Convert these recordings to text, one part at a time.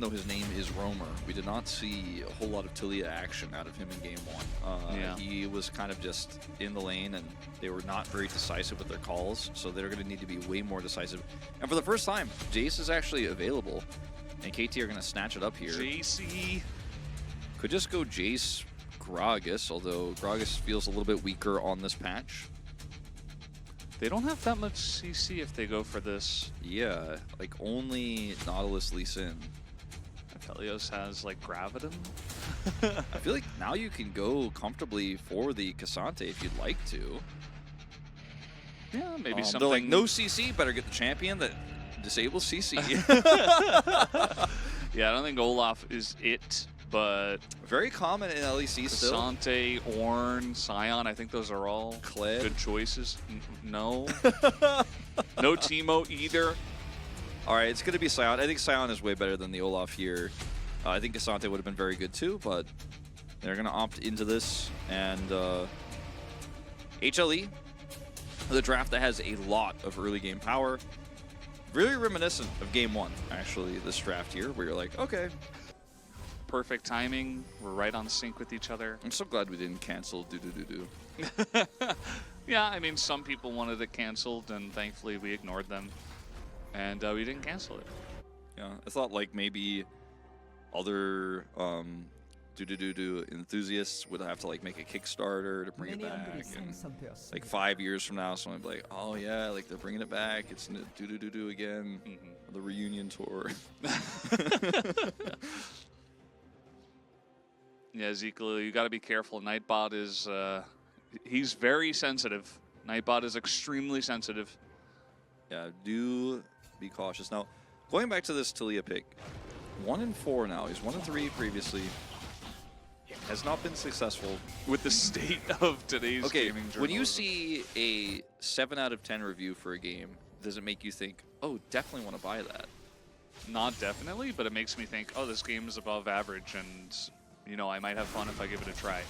though his name is Roamer, we did not see a whole lot of Taliyah action out of him in game 1. Yeah. He was kind of just in the lane, and they were not very decisive with their calls, so they're going to need to be way more decisive. And for the first time, Jace is actually available, and KT are going to snatch it up here. JC. Could just go Jace Gragas, although Gragas feels a little bit weaker on this patch. They don't have that much CC if they go for this. Yeah, like only Nautilus Lee Sin. Aphelios has like Graviton. I feel like now you can go comfortably for the Cassante if you'd like to. Yeah, maybe They're something. like, no CC, better get the champion that disables CC. Yeah, I don't think Olaf is it, but Very common in LEC still. Cassante, Ornn, Sion, I think those are all Kled. good choices. No. No Teemo either. All right, it's going to be Sion. I think Sion is way better than the Olaf here. I think Cassante would have been very good too, but they're going to opt into this. And HLE, the draft that has a lot of early game power. Really reminiscent of game 1, actually, this draft here, where you're like, okay. Perfect timing. We're right on sync with each other. I'm so glad we didn't cancel do-do-do-do. Yeah, I mean, some people wanted it canceled, and thankfully we ignored them. And we didn't cancel it. Yeah, I thought like maybe other do-do-do-do enthusiasts would have to like make a Kickstarter to bring it back. And, like 5 years from now, someone would be like, oh yeah, like they're bringing it back. It's do-do-do-do again. The reunion tour. Yeah, Ezekiel, you got to be careful. Nightbot is, he's very sensitive. Nightbot is extremely sensitive. Yeah, do be cautious. Now, going back to this Taliyah pick, 1-4 now. He's 1-3 previously. Has not been successful. With the state of today's gaming journalism. When you see a 7 out of 10 review for a game, does it make you think, oh, definitely want to buy that? Not definitely, but it makes me think, oh, this game is above average, and, you know, I might have fun if I give it a try.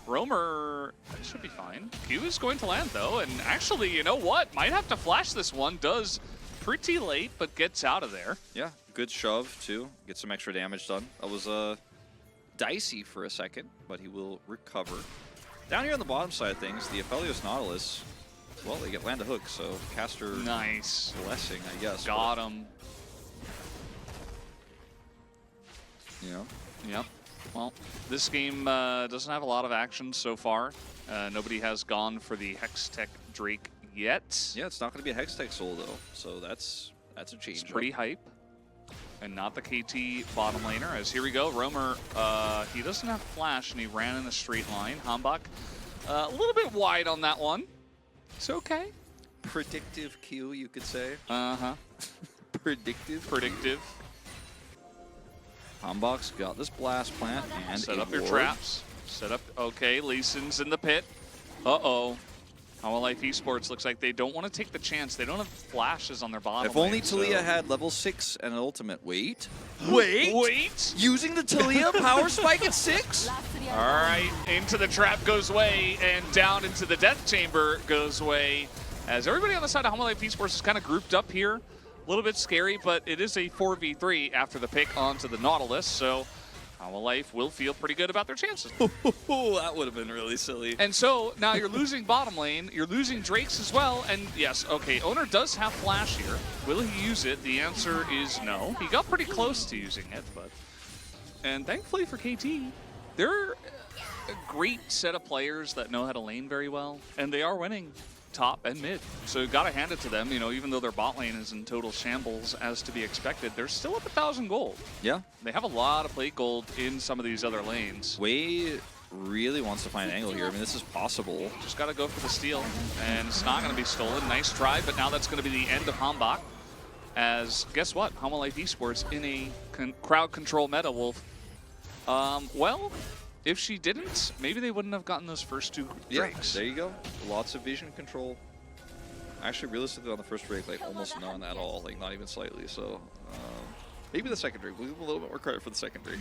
Roamer should be fine. Q is going to land, though, and actually, you know what? Might have to flash this one. Does pretty late, but gets out of there. Yeah, good shove, too. Get some extra damage done. That was dicey for a second, but he will recover. Down here on the bottom side of things, the Aphelios Nautilus, well, they get land a hook, so caster Nice. blessing, I guess. Got him. You know? Yep. Well, this game doesn't have a lot of action so far. Nobody has gone for the Hextech Drake yet. Yeah, it's not going to be a Hextech Soul, though, so that's a change. It's pretty hype. And not the KT bottom laner, as here we go. Roamer, he doesn't have flash, and he ran in a straight line. Hambach, a little bit wide on that one. It's okay. Predictive Q, you could say. Uh-huh. Predictive. Hambach's got this blast plant and Set a up your ward. traps. Set up, okay, Lee Sin's in the pit. Uh-oh. How Life Esports looks like they don't want to take the chance. They don't have flashes on their bottom If only lane, Taliyah so. had level 6 and an ultimate. Wait. Wait! Using the Taliyah power spike at 6? All right, into the trap goes Way, and down into the death chamber goes Way. As everybody on the side of Life Esports is kind of grouped up here. A little bit scary, but it is a 4v3 after the pick onto the Nautilus, so Life will feel pretty good about their chances. That would have been really silly. And so now you're losing bottom lane, you're losing Drakes as well, and yes, okay, Owner does have flash here. Will he use it? The answer is no. He got pretty close to using it, but... And thankfully for KT, they're a great set of players that know how to lane very well, and they are winning top and mid. So you've got to hand it to them, you know, even though their bot lane is in total shambles as to be expected, they're still up 1,000 gold. Yeah. They have a lot of plate gold in some of these other lanes. Way really wants to find an angle here. I mean, this is possible. Just got to go for the steal, and it's not going to be stolen. Nice try, but now that's going to be the end of Hambach. As, guess what? Life Esports in a crowd control meta, Wolf. Well, if she didn't, maybe they wouldn't have gotten those first two Drakes. Yeah, there you go. Lots of vision control. Actually, realistically, on the first Drake, like almost none at all, like not even slightly. So maybe the second Drake. We'll give a little bit more credit for the second Drake.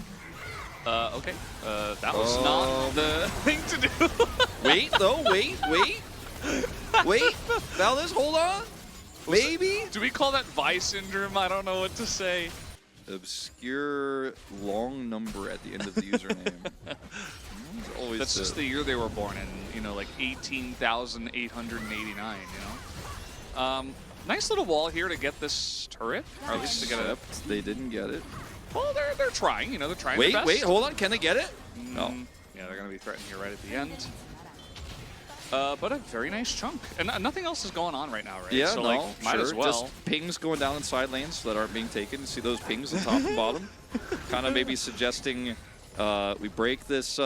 Okay. That was not the thing to do. Wait, though. Wait. Valdez, hold on. Maybe. Do we call that Vi syndrome? I don't know what to say. obscure long number at the end of the username. Always That's just the year they were born in, you know, like 18,889, you know? Nice little wall here to get this turret, or at least to get it. They didn't get it. Well, they're trying, you know, they're trying their best. Wait, hold on. Can they get it? No. Yeah, they're going to be threatened here right at the end. But a very nice chunk. And nothing else is going on right now, right? Yeah, so, no, like, might as well. Just pings going down in side lanes that aren't being taken. See those pings on top and bottom? Kind of maybe suggesting we break this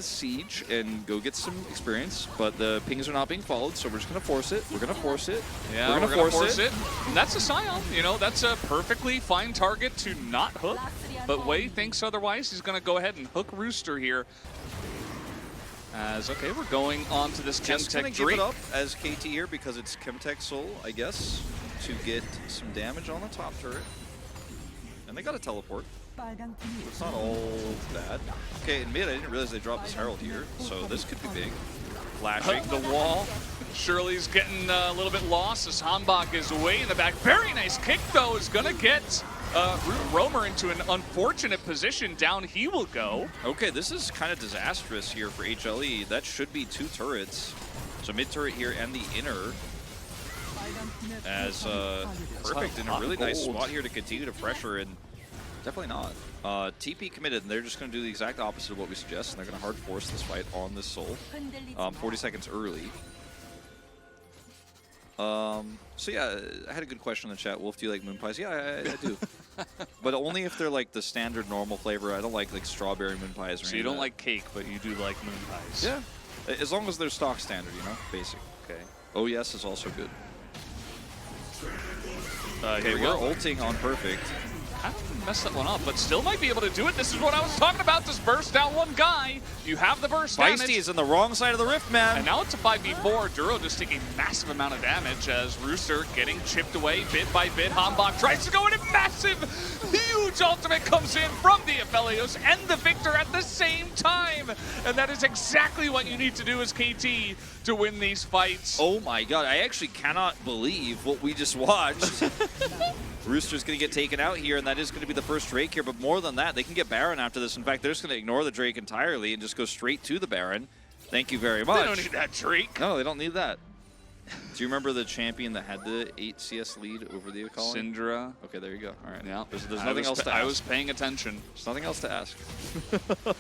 siege and go get some experience, but the pings are not being followed, so we're just going to force it. We're going to force it. Yeah, we're going to force it. And that's a Scion. You know, that's a perfectly fine target to not hook. But Wei thinks otherwise. He's going to go ahead and hook Rooster here. As, okay, we're going on to this Just Chemtech gonna Drake. give it up as KT here because it's Chemtech Soul, I guess, to get some damage on the top turret. And they got a teleport. It's not all bad. Okay, in mid, I didn't realize they dropped this Herald here, so this could be big. Flashing the wall. Shirley's getting a little bit lost as Hanbok is way in the back. Very nice kick, though, is going to get Roamer into an unfortunate position. Down he will go. Okay, this is kind of disastrous here for HLE. That should be 2 turrets. So mid turret here and the inner. As perfect in a really nice spot here to continue to pressure, and definitely not. TP committed, and they're just going to do the exact opposite of what we suggest, and they're going to hard force this fight on this Soul. 40 seconds early. So yeah, I had a good question in the chat. Wolf, do you like moon pies? Yeah, I do. But only if they're like the standard normal flavor. I don't like strawberry moon pies or So you don't like cake, but you do like moon pies. Yeah, as long as they're stock standard, you know, basic. Okay. Oh yes is also good. Okay, we're ulting on perfect. Kind of messed that one up, but still might be able to do it. This is what I was talking about. Just burst down one guy. You have the burst damage. Feisty is on the wrong side of the rift, man. And now it's a 5v4. Duro just taking a massive amount of damage as Rooster getting chipped away bit by bit. Hanbok tries to go in, a massive, huge ultimate comes in from the Aphelios and the Victor at the same time. And that is exactly what you need to do as KT to win these fights. Oh my god, I actually cannot believe what we just watched. Rooster's going to get taken out here, and that is going to be the first Drake here. But more than that, they can get Baron after this. In fact, they're just going to ignore the Drake entirely and just go straight to the Baron. Thank you very much. They don't need that Drake. No, they don't need that. Do you remember the champion that had the 8 CS lead over the Akali? Syndra. Okay, there you go. All right. Yeah. There's nothing else to ask. I was paying attention. There's nothing else to ask.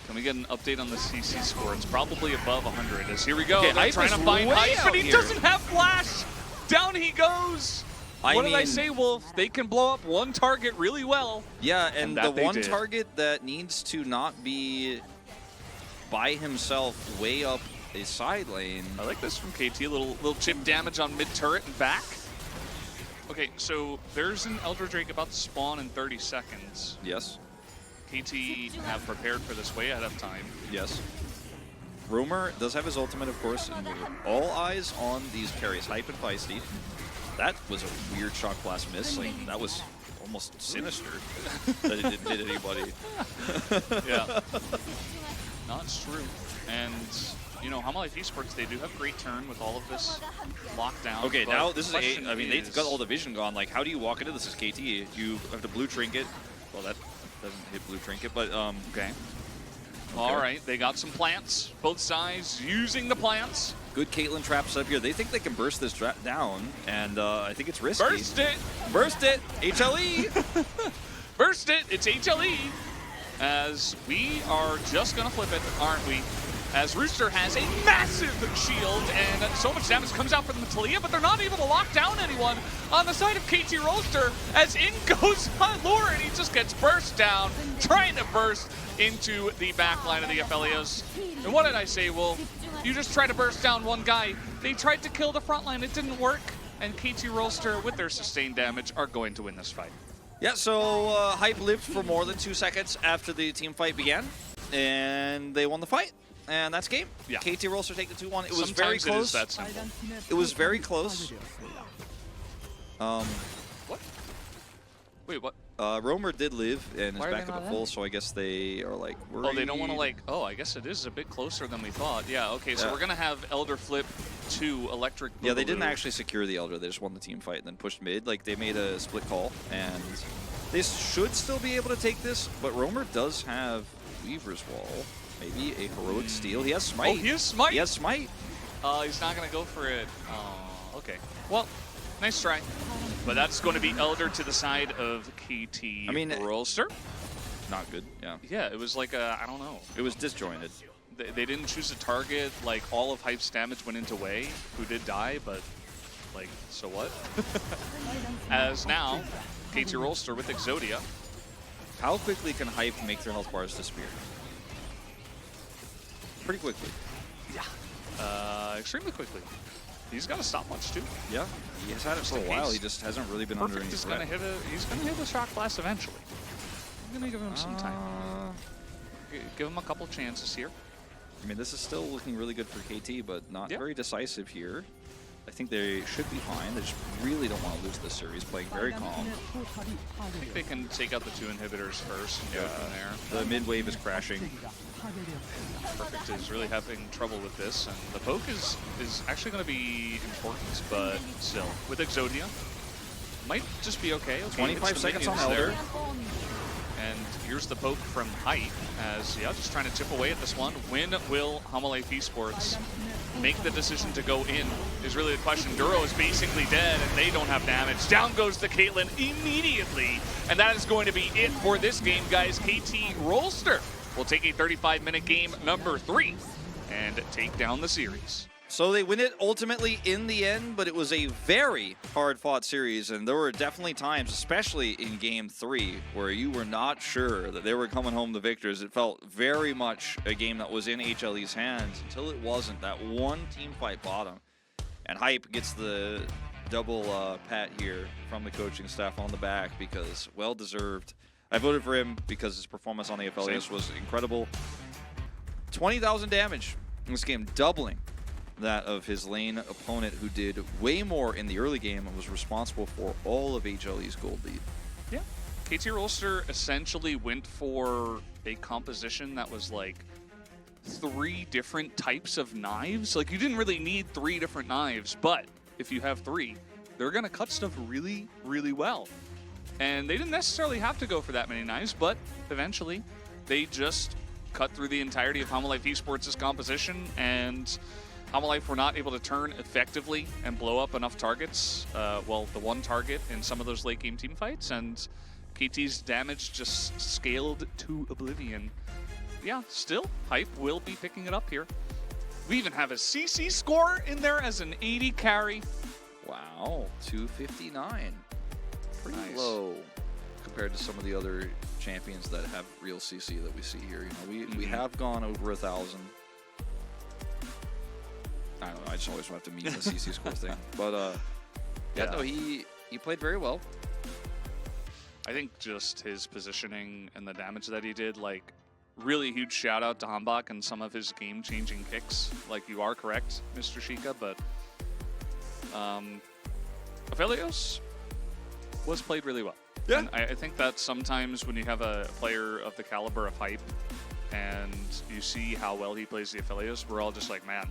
Can we get an update on the CC score? It's probably above 100. As here we go. Okay, They're trying to find Hype, but he doesn't have flash. Down he goes. What did I say, Wolf? They can blow up one target really well. Yeah, and the one target that needs to not be by himself way up a side lane. I like this from KT. A little chip damage on mid turret and back. Okay, so there's an Elder Drake about to spawn in 30 seconds. Yes. KT have prepared for this way ahead of time. Yes. Roamer does have his ultimate, of course, and all eyes on these carries, Hype and Feisty. That was a weird shock blast miss. Like, that was almost sinister that it didn't hit anybody. Yeah. No, it's true. And, you know, Hama Life Esports, they do have great turn with all of this lockdown. Okay, now this is I mean, they've got all the vision gone. Like, how do you walk into this as KT? You have to blue trinket. Well, that doesn't hit blue trinket, but, okay. All right, they got some plants. Both sides using the plants. Good Caitlyn traps up here. They think they can burst this trap down, and I think it's risky. Burst it! Burst it! HLE! Burst it! It's HLE! As we are just going to flip it, aren't we? As Rooster has a massive shield, and so much damage comes out from the Talia, but they're not able to lock down anyone on the side of KT Roaster, as in goes Lure, and he just gets burst down, trying to burst into the back line of the Aphelios. And what did I say, Wolf? You just try to burst down one guy. They tried to kill the front line. It didn't work. And KT Roaster, with their sustained damage, are going to win this fight. Yeah, so Hype lived for more than 2 seconds after the team fight began, and they won the fight. And that's game. Yeah. KT Roaster take the 2-1. It was very close. It is that simple. It was very close. What? Wait, what? Roamer did live and is Why back up at full, so I guess they are like worried. Oh, they don't want to like, oh, I guess it is a bit closer than we thought. Yeah, okay, so we're going to have Elder flip to Electric Boogaloo. Yeah, they didn't actually secure the Elder. They just won the team fight and then pushed mid. Like, they made a split call, and They should still be able to take this, but Roamer does have Weaver's Wall. Maybe a heroic steal. He has Smite. Oh, he has Smite? He has Smite. He's not going to go for it. Okay. Well, nice try. But that's going to be Elder to the side of KT Rolster. Not good, yeah. Yeah, it was like a, I don't know. It was disjointed. They didn't choose a target. Like, all of Hype's damage went into Wei, who did die, but, like, so what? As now, KT Rolster with Exodia. How quickly can Hype make their health bars disappear? Pretty quickly. Yeah. Extremely quickly. He's got a stopwatch too. Yeah, he has had it for a while. He just hasn't really been under any threat. He's gonna hit a shock blast eventually. I'm gonna give him some time. Give him a couple chances here. I mean, this is still looking really good for KT, but not very decisive here. I think they should be fine. They just really don't want to lose this series, playing very calm. I think they can take out the 2 inhibitors first and go from there. The mid wave is crashing. Perfect is really having trouble with this, and the poke is actually going to be important, but still, with Exodia, might just be okay. 25 seconds on Elder. And here's the poke from Hype as, just trying to chip away at this one. When will Hamalife Esports make the decision to go in is really the question. Duro is basically dead and they don't have damage. Down goes the Caitlyn immediately. And that is going to be it for this game, guys. KT Rolster will take a 35-minute game number 3 and take down the series. So they win it ultimately in the end, but it was a very hard-fought series, and there were definitely times, especially in Game 3, where you were not sure that they were coming home the victors. It felt very much a game that was in HLE's hands until it wasn't. That one team fight bottom. And Hype gets the double pat here from the coaching staff on the back because well-deserved. I voted for him because his performance on the Aphelios was incredible. 20,000 damage in this game, doubling that of his lane opponent, who did way more in the early game and was responsible for all of HLE's gold lead. Yeah. KT Rolster essentially went for a composition that was like 3 different types of knives. Like, you didn't really need 3 different knives, but if you have 3, they're going to cut stuff really, really well. And they didn't necessarily have to go for that many knives, but eventually they just cut through the entirety of Hamalife Esports' composition, and Hamalife were not able to turn effectively and blow up enough targets. Well, the one target in some of those late game team fights, and KT's damage just scaled to oblivion. Yeah, still, Hype will be picking it up here. We even have a CC score in there as an 80 carry. Wow, 259. Pretty Nice. Low compared to some of the other champions that have real CC that we see here. You know, we have gone over 1,000. I don't know. I just always have to meet the CC score thing. But no, he played very well. I think just his positioning and the damage that he did, like, really huge shout out to Hambach and some of his game-changing kicks. Like, you are correct, Mr. Sheikah, but Aphelios was played really well. Yeah. And I think that sometimes when you have a player of the caliber of Hype and you see how well he plays the Aphelios, we're all just like, man,